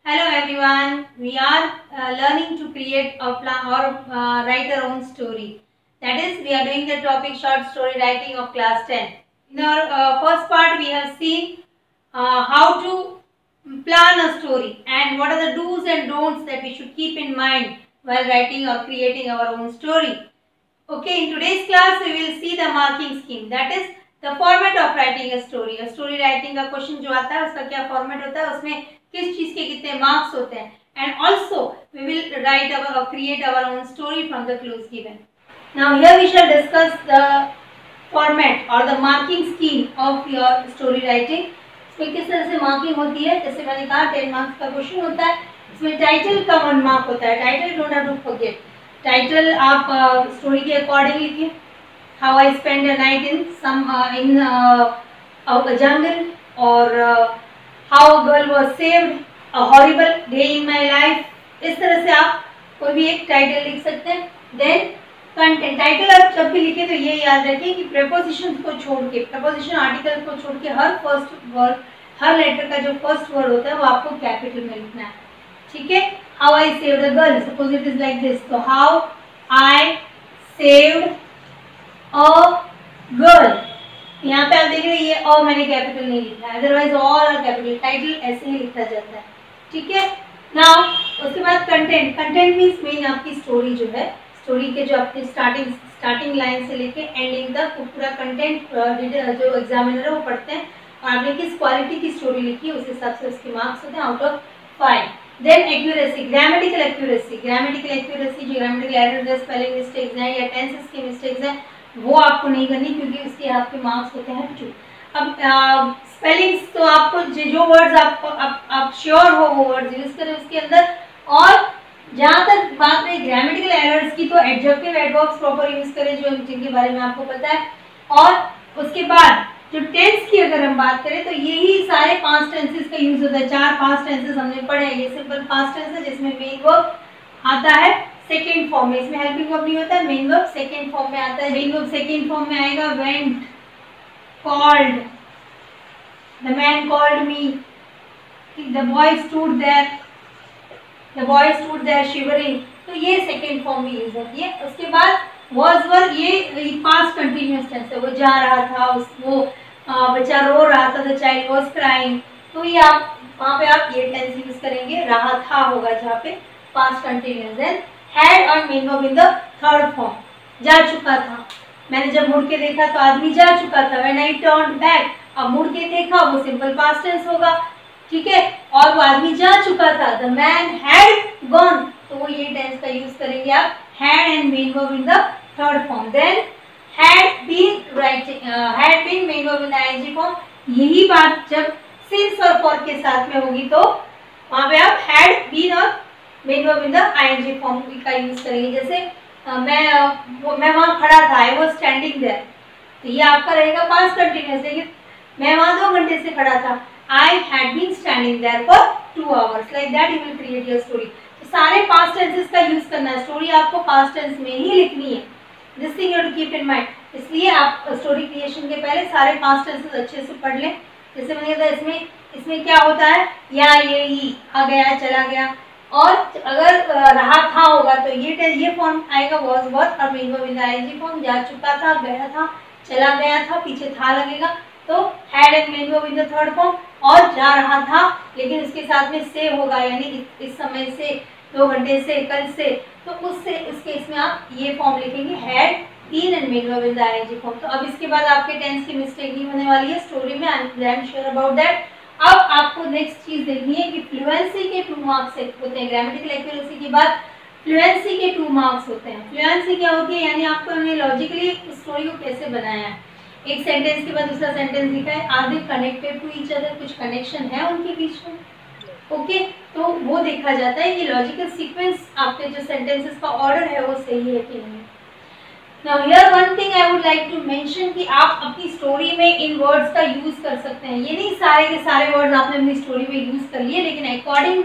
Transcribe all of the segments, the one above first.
Hello everyone. We are learning to create a plan or write our own story. That is, we are doing the topic short story writing of class 10. In our first part, we have seen how to plan a story and what are the do's and don'ts that we should keep in mind while writing or creating our own story. Okay, in today's class, we will see the marking scheme. That is the format of writing a story. A story writing का question जो आता है उसका क्या format होता है, उसमें किस चीज के कितने मार्क्स होते हैं, and also we will write our or create our own story from the clues given. Now here we shall discuss the format or the marking scheme of your story writing. इसमें किस तरह से marking होती है, जैसे मैंने कहा 10 marks का क्वेश्चन होता है. इसमें टाइटल का 1 मार्क होता है. Title don't have to forget. Title आप स्टोरी के अकॉर्डिंग लिखिए. How I spend a night in jungle, और how a girl was saved, a horrible day in my life. इस तरह से आप कोई भी एक टाइटल लिख सकते हैं. Then content. टाइटल आप जब भी लिखे तो ये याद रखिए कि प्रीपोजिशन को छोड़ के, प्रीपोजिशन आर्टिकल को छोड़ के हर फर्स्ट वर्ड, हर लेटर का जो फर्स्ट वर्ड होता है वो आपको कैपिटल में लिखना है. ठीक है. How I saved a girl, suppose it is like this. तो how I saved a girl. यहाँ पे आप देख रहे हैं ये और मैंने कैपिटल नहीं लिखा है, अदरवाइज और कैपिटल. टाइटल ऐसे ही लिखा जाता है. ठीक है. नाउ उसके बाद कंटेंट. कंटेंट मीन्स मेन आपकी स्टोरी जो है, स्टोरी के जो आपकी स्टार्टिंग लाइन से लेके एंडिंग तक पूरा कंटेंट जो एग्जामिनर है वो पढ़ते हैं और आपने किस क्वालिटी की स्टोरी लिखी है उस हिसाब से उसके मार्क्स होते हैं out of 5. Then accuracy, grammatical accuracy. Grammatical accuracy जो ग्रामेटिकल एरर्स है, स्पेलिंग मिस्टेक्स हैं या टेंसेस की मिस्टेक्स हैं, वो आपको नहीं करनी क्योंकि उसके आपके मार्क्स होते हैं 2. अब स्पेलिंग्स तो आपको जो वर्ड्स आप श्योर हो वो वर्ड्स यूज करें उसके अंदर. और जहाँ तक बात रही ग्रामेटिकल एरर्स की तो एडजेक्टिव एडवर्ब्स प्रॉपर यूज करें जो जिनके बारे में आपको पता है. और उसके बाद जो टेंस की अगर हम बात करें तो यही सारे पास्ट टेंसेस का यूज होता है. 4 पास्ट टेंसेस हमने पढ़े हैं. ये सिंपल पास्ट टेंस है जिसमें मेन वर्ब आता है सेकेंड फॉर्म में. इसमें हेल्पिंग वर्ब नहीं होता है, मेन वर्ब सेकेंड फॉर्म में आता है. मेन वर्ब सेकेंड फॉर्म में आएगा. Went, called, the man called me, the boy stood there, the boy stood there shivering. तो ये सेकेंड फॉर्म में यूज होती है. उसके बाद was were, ये पास्ट कंटिन्यूअस टेंस है. वो जा रहा था, वो बच्चा रो रहा था, द चाइल्ड वाज क्राइंग. तो ये आप वहाँ पे आप ये टेंस यूज करेंगे. रहा था होगा जहाँ पे पास्ट कंटिन्यूअस. देन हैड और main verb in the third form. जा चुका था, मैंने जब मुड़ के देखा तो आदमी जा चुका था. व्हेन आई टर्न्ड बैक, अब मुड़ के देखा वो सिंपल पास्ट टेंस होगा. ठीक है. और वो आदमी जा चुका था, द मैन हैड गॉन, तो वो ये टेंस का यूज करेंगे आप. Had and main verb in the third form. Then had been main verb in the ING form. यही बात जब सिंस और फॉर के साथ में होगी तो वहां पे आप हैड बीन और main verb in the ING form का यूज करेंगे. जैसे मैं वहां खड़ा था, आई वाज स्टैंडिंग देयर, तो ये आपका रहेगा पास्ट कंटिन्यूअस. लेकिन मैं वहां 2 घंटे से खड़ा था, I had been standing there for 2 hours. Like that you will create your story. तो सारे past tenses का यूज करना है. स्टोरी आपको past tense में ही लिखनी है. This thing you have to keep in mind. इसलिए आप स्टोरी क्रिएशन के पहले सारे past tenses अच्छे से पढ़ लें. जैसे मैंने कहा इसमें क्या होता है, या ये ही आ गया, चला गया. और अगर रहा था होगा तो ये फॉर्म आएगा was were और main verb in the ING form. जा चुका था, गया था, चला गया था, पीछे था लगेगा तो had and main verb in the third form. और जा रहा था लेकिन इसके साथ में से होगा, यानी इस समय से, 2 घंटे से, कल से, तो उससे इस केस में आप ये फॉर्म लिखेंगे had been and main verb in the ING form. तो अब इसके बाद आपके टेंस की मिस्टेक नहीं होने वाली है स्टोरी में. I am sure about that. अब आपको नेक्स्ट चीज देखनी है कि फ्लुएंसी के 2 मार्क्स होते हैं. ग्रामेटिकल एक्यूरेसी के बाद फ्लुएंसी के 2 मार्क्स होते हैं. फ्लुएंसी क्या होती है, यानी आपको हमने लॉजिकली स्टोरी को कैसे बनाया है. एक सेंटेंस के बाद दूसरा सेंटेंस लिखा है, are they connected to each other, कुछ कनेक्शन है उनके बीच में. ओके. तो वो देखा जाता है कि लॉजिकल सीक्वेंस आपके जो सेंटेंसेस का ऑर्डर है वो सही है कि नहीं. Now here one thing I would like to mention कि आप अपनी स्टोरी में इन वर्ड्स का यूज कर सकते हैं. ये नहीं सारे के सारे वर्ड्स आपने अपनी स्टोरी में यूज कर लिए, लेकिन अकॉर्डिंग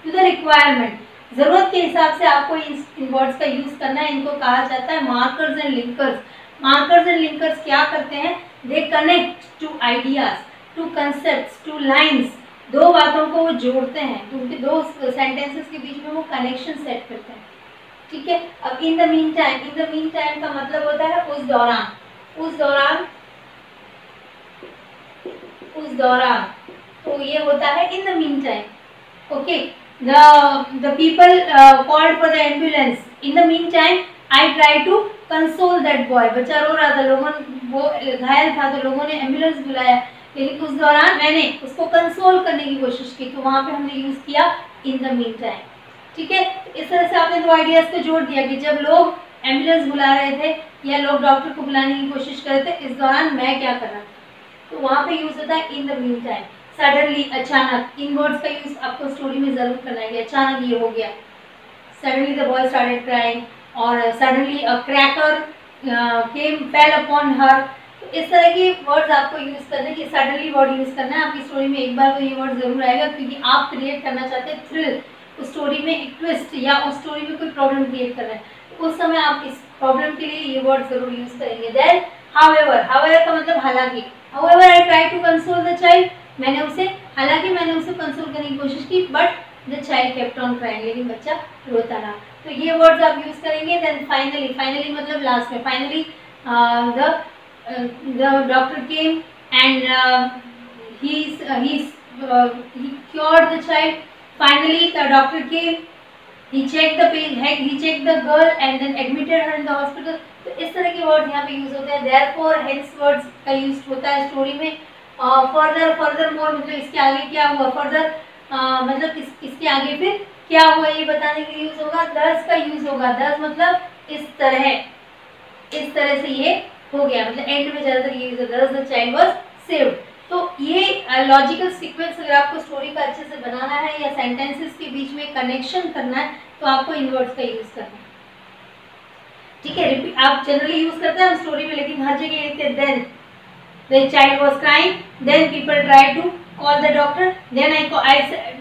टू द रिक्वायरमेंट, जरूरत के हिसाब से आपको इन वर्ड्स का यूज करना है. इनको कहा जाता है markers and linkers. Markers and linkers क्या करते हैं, they connect two ideas, two concepts, two lines दो बातों को वो जोड़ते हैं, तो उनके दो सेंटेंसेस के बीच में वो कनेक्शन सेट करते हैं, ठीक है। अब इन द मीन टाइम का मतलब होता है उस दौरान, तो ये होता है in the mean time. Okay, the people called for the ambulance, in the mean time I try to console that boy, बच्चा रो रहा था, वो घायल था तो लोगों ने एम्बुलेंस बुलाया, लेकिन उस दौरान मैंने उसको कंसोल करने की कोशिश की, तो वहां पे हमने यूज किया इन द मीन टाइम, ठीक है। इस तरह से आपने दो आइडियाज को जोड़ दिया कि जब लोग एम्बुलेंस बुला रहे थे या लोग डॉक्टर को बुलाने की कोशिश कर रहे थे, इस दौरान मैं क्या कर रहा था, तो वहां पे यूज होता है in the mean time. Suddenly, अचानक, इन वर्ड्स का यूज आपको स्टोरी में जरूर करना है, अचानक ये हो गया, suddenly the boy started crying, और suddenly a cracker came fell upon her. तो इस तरह के वर्ड्स आपको यूज करने की, सडनली वर्ड यूज करना है आपकी स्टोरी में, एक बार तो ये वर्ड जरूर आएगा, क्योंकि आप क्रिएट करना चाहते हैं थ्रिल, उस स्टोरी में एक ट्विस्ट या उस स्टोरी में कोई प्रॉब्लम क्रिएट कर रहे हैं, तो उस समय आप इस प्रॉब्लम के लिए ये वर्ड जरूर यूज करेंगे। देन हाउएवर का मतलब हालांकि, however I try to console the child, हालांकि मैंने उसे कंसोल करने की कोशिश की, but the child kept on crying, लेकिन बच्चा रोता रहा, तो ये वर्ड्स आप यूज करेंगे। देन फाइनली मतलब लास्ट में, finally the doctor came and he cured the child. Finally the doctor came, he checked the girl and then admitted her in the hospital। तो इस तरह के वर्ड यहाँ पे यूज होते हैं। therefore hence वर्ड्स का यूज होता है स्टोरी में। furthermore मतलब इसके आगे क्या हुआ, मतलब इसके आगे फिर क्या हुआ ये बताने के लिए यूज होगा। thus का यूज होगा, thus मतलब इस तरह से ये हो गया, मतलब एंड में ज्यादातर ये यूज होता है, thus the child was saved। तो ये लॉजिकल सीक्वेंस अगर आपको स्टोरी का अच्छे से बनाना है या सेंटेंसेस के बीच में कनेक्शन करना है, तो आपको इन वर्ड्स का यूज करना है, ठीक है। रिपीट आप जनरली यूज करते हैं स्टोरी में, लेकिन हर जगह लिखते हैं then the child was crying, then people try to call the doctor, then I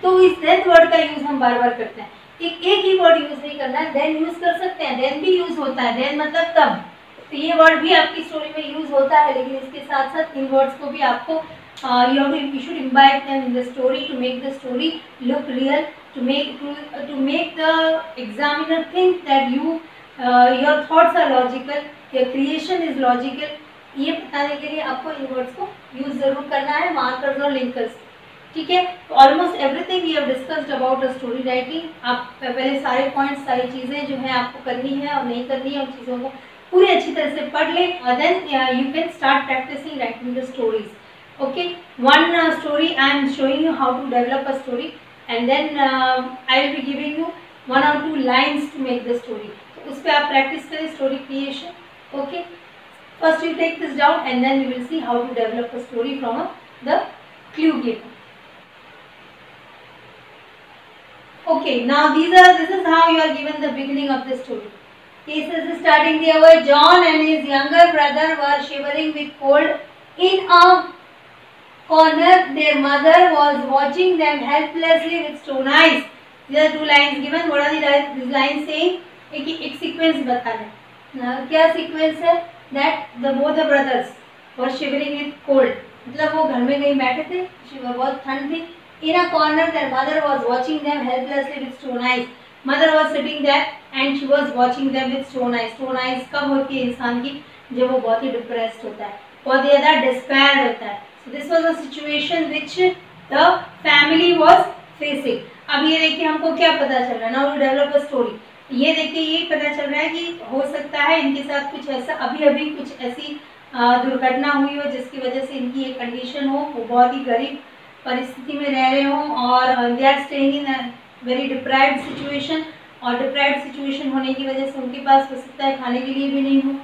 तो इस देन वर्ड का यूज हम बार बार करते हैं, एक ही वर्ड यूज नहीं करना है, देन यूज कर सकते हैं, देन भी यूज होता है, देन मतलब तब, तो ये वर्ड भी आपकी स्टोरी में यूज होता है, लेकिन इसके साथ साथ इन वर्ड्स को भी आपको you should imbibe them in the story to make the story look real, to make the examiner think that your thoughts are logical, your creation is logical। ये बताने के लिए आपको इन वर्ड्स को यूज जरूर करना है, मार्कर्स और लिंकर्स, ठीक है। तो almost everything we have discussed about the story writing. आप पहले सारे पॉइंट्स, सारी चीजें जो है आपको करनी है और नहीं करनी है, उन चीजों को पूरी अच्छी तरह से पढ़ लें, और then you can start practising writing the stories. Okay, one story I am showing you how to develop a story, and then I will be giving you 1 or 2 lines to make the story। तो उस पर आप practice करें story creation. Okay, first you take this down and then we will see how to develop a story from the clue given। Okay, now this is how you are given the beginning of the story। This is starting there were John and his younger brother were shivering with cold in a corner, their mother was watching them helplessly with stone eyes। There are 2 lines given। What are these lines saying? एक sequence बता रहे, क्या sequence है? That both the brothers were shivering with cold, मतलब वो घर में कहीं बैठे थे, बहुत ठंड थी। In a corner, their mother was watching them helplessly with stone eyes। Mother was sitting there and she was watching them with stone eyes। Stone eyes कब होती है इंसान की? जब वो बहुत ही डिप्रेस्ड होता है, बहुत ज़्यादा डिस्पेयर्ड होता है। So this was a situation which the family was facing। अब ये देखिए हमको क्या पता चल रहा है, now to develop a story। ये देखिए ये पता चल रहा है कि हो सकता है इनके साथ कुछ ऐसा अभी कुछ ऐसी दुर्घटना हुई हो जिसकी वजह से इनकी एक कंडीशन हो, वो बहुत ही गरीब परिस्थिति में रह रहे हों, और they are staying in a very deprived situation, और डिप्राइव्ड सिचुएशन होने की वजह से उनके पास हो सकता है खाने के लिए भी नहीं हो।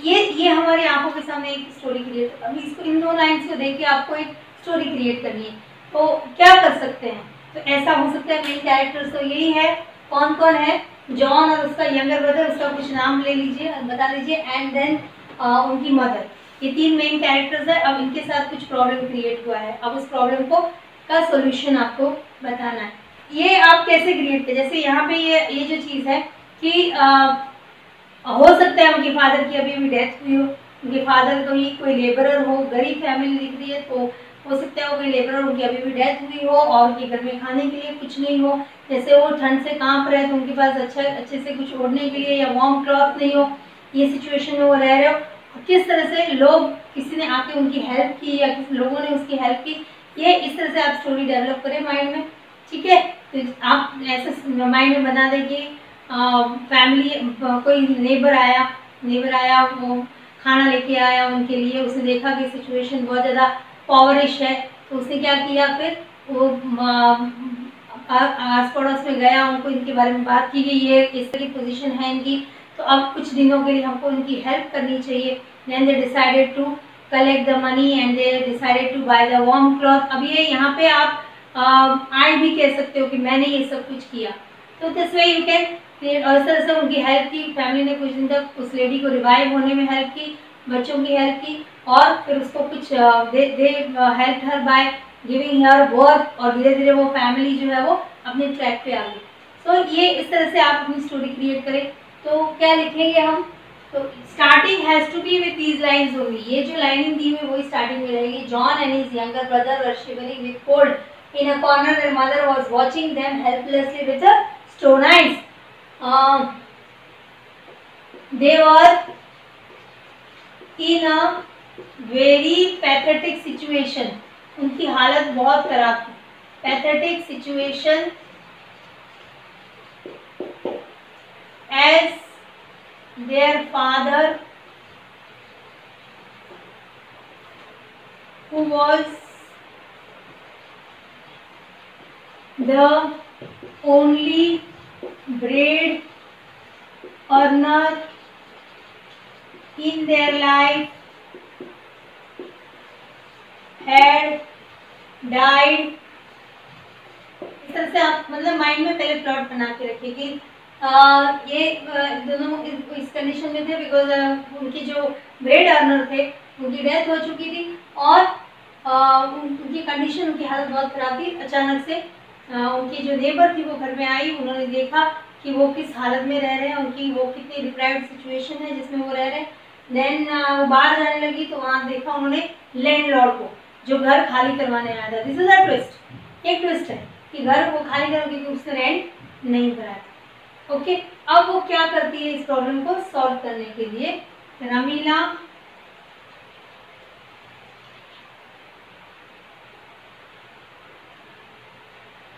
ये हमारी आंखों के सामने एक स्टोरी क्रिएट, अभी इसको इन 2 लाइन्स को देख के आपको एक स्टोरी क्रिएट करनी है, तो क्या कर सकते हैं? तो ऐसा हो सकता है, मेन कैरेक्टर्स तो यही है, कौन कौन है? जॉन और उसका यंगर ब्रदर, उसका कुछ नाम ले लीजिए, बता दीजिए, एंड देन उनकी मदर, ये 3 मेन कैरेक्टर्स है। अब इनके साथ कुछ प्रॉब्लम क्रिएट हुआ है, अब उस प्रॉब्लम को का सोल्यूशन आपको बताना है। ये आप कैसे क्रिएट करें? जैसे यहाँ पे ये जो चीज़ है कि हो सकता है उनके फादर की अभी डेथ हुई हो, उनके फादर कोई लेबरर हो, गरीब फैमिली दिख रही है, तो हो सकता है वो कोई लेबर उनकी अभी भी डेथ हुई हो और उनके घर में खाने के लिए कुछ नहीं हो, जैसे वो ठंड से कांप रहे तो उनके पास अच्छे से कुछ ओढ़ने के लिए या वार्म क्लॉथ नहीं हो, ये सिचुएशन में वो रह रहे हो, किस तरह से लोग किसी ने आके उनकी हेल्प की या किसी लोगों ने उसकी हेल्प की, ये इस तरह से आप स्टोरी डेवलप करें माइंड में। ठीक है, तो आप ऐसे माइंड में बना दें कि फैमिली कोई नेबर आया वो खाना लेके आया उनके लिए, उसने देखा कि सिचुएशन बहुत ज़्यादा पॉवरिश है तो उसने क्या किया, फिर वो आस पड़ोस में गया, उनको इनके बारे में बात की गई, ये इस तरह की पोजीशन है इनकी, तो अब कुछ दिनों के लिए हमको इनकी हेल्प करनी चाहिए। Then they decided to collect the money and they decided to buy the warm cloth. अब ये यहाँ पे आप आई भी कह सकते हो कि मैंने ये सब कुछ किया, तो this way you can create. और इस तरह से उनकी हेल्प की, फैमिली ने कुछ दिन तक उस लेडी को रिवाइव होने में हेल्प की, बच्चों की हेल्प की, और फिर उसको कुछ they help her by giving her work, और धीरे धीरे वो फैमिली जो है वो अपने ट्रैक पे आ गई। सो ये इस तरह से आप अपनी स्टोरी क्रिएट करें। तो क्या लिखेंगे हम, तो starting has to be with these lines only, ये जो लाइनिंग दी हुई वही स्टार्टिंग में रहेगी। John and his younger brother were shivering with cold in a corner, their mother was watching them helplessly with a stone eyes. They were in a very pathetic situation, उनकी हालत बहुत खराब थी। Pathetic situation as their father, who was the only bread earner in their life, had died। इस तरह से आप मतलब माइंड में पहले प्लॉट बना के रखिए कि ये दोनों इस कंडीशन में थे बिकॉज उनकी जो ब्रेड अर्नर थे उनकी डेथ हो चुकी थी, और उनकी कंडीशन, उनकी हालत बहुत खराब थी। अचानक से उनकी जो नेबर थी वो घर में आई, उन्होंने देखा कि वो किस हालत में रह रहे हैं, उनकी वो कितनी डिप्राइव्ड सिचुएशन है जिसमें वो रह रहे हैं। देन वो बाहर जाने लगी तो वहाँ देखा उन्होंने लैंडलॉर्ड को जो घर खाली करवाने आया था। दिस इज अ ट्विस्ट, एक ट्विस्ट है कि घर वो खाली करो क्योंकि उसने रेंट नहीं भरा था। ओके, अब वो क्या करती है इस प्रॉब्लम को सॉल्व करने के लिए, Ramila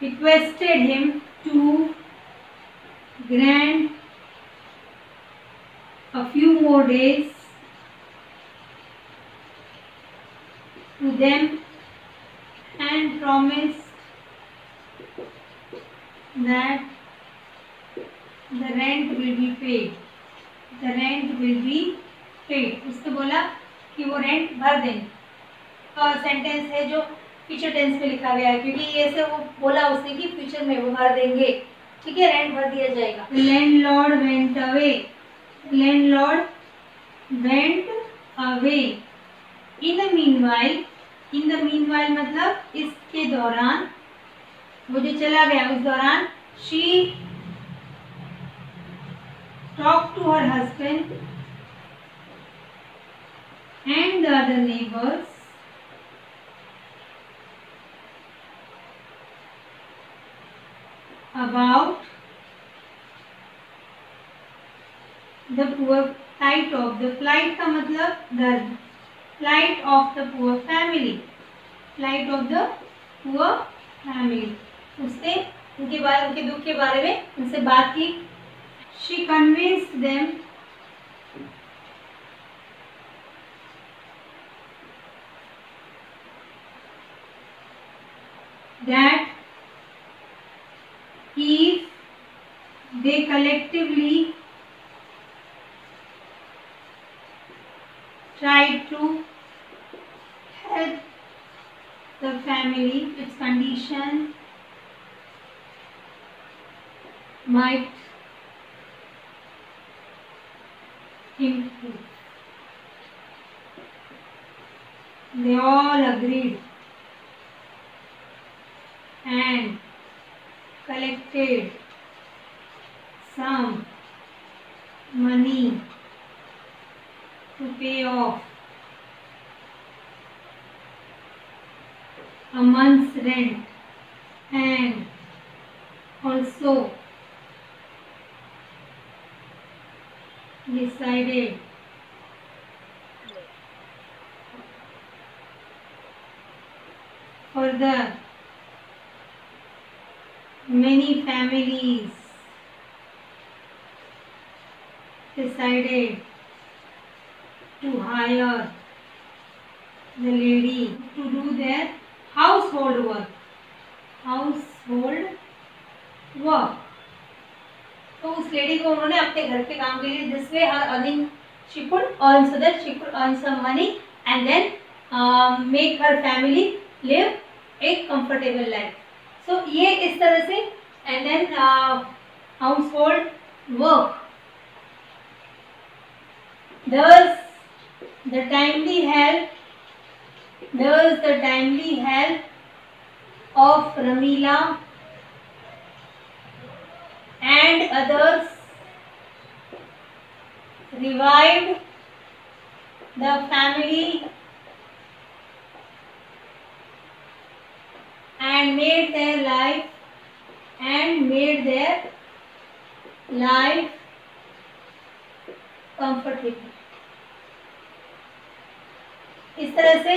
requested him to grant a few more days to them and promised that the rent will be paid. The rent will be paid. उसने बोला कि वो रेंट भर देंगे। सेंटेंस है जो फ्यूचर टेंस में लिखा गया है क्योंकि ये से वो बोला उसने कि फ्यूचर में वो भर देंगे। ठीक है, रेंट भर दिया जाएगा। Landlord went away, landlord went away. In the meanwhile, in the meanwhile मतलब इसके दौरान, वो जो चला गया उस दौरान, she talk to her husband and the other neighbors about the poor plight of the, plight का मतलब दर्द, plight of the poor family, plight of the poor family। उसने उनके बारे, उनके दुख के बारे में उनसे बात की। She convinced them that if they collectively tried to help the family, its condition might improve. They all agreed and collected some money to pay off a month's rent and also decided further many families decided to hire the lady to do their household work. तो उस lady को उन्होंने अपने घर के काम के लिए this way her earning she could earn so that she could earn some money and then make her family live a comfortable life. So ये इस तरह से and then household work. Thus the timely help of Ramila and others revived the family and made their life comfortable. इस तरह से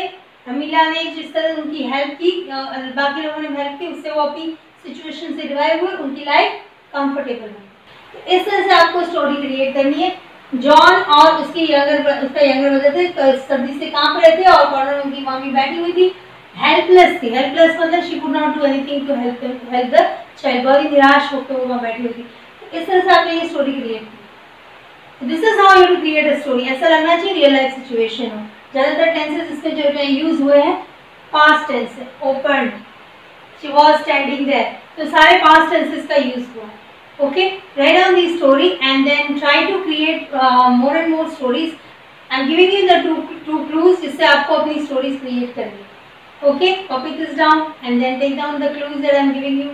रमीला ने जिस तरह उनकी हेल्प की, बाकी लोगों ने हेल्प की, उससे वो अपनी सिचुएशन से रिवाइव हुए, उनकी लाइफ कंफर्टेबल हुई. इस तरह से आपको स्टोरी क्रिएट करनी है. जॉन और उसका यंगर ब्रदर थे, सर्दी से कांप रहे थे और कॉर्नर में उनकी मम्मी बैठी हुई थी, हेल्पलेस थी. हेल्पलेस मतलब she could not do anything to help the child. बहुत ही निराश होकर वो वहाँ बैठी हुई थी. इस तरह से आपने ये स्टोरी क्रिएट की. This is how you to create a story. ऐसा लगना चाहिए रियल लाइफ सिचुएशन हो. ज़्यादातर टेंसेस इसमें जो यूज हुए हैं पास्ट टेंस है. Open, she was standing there, तो सारे पास्ट टेंसेस का यूज हुआ है. Okay, write down the story and then try to create more and more stories. I am giving you the two clues जिससे आपको अपनी stories create करनी है. Okay, copy this down and then take down the clues that I am giving you.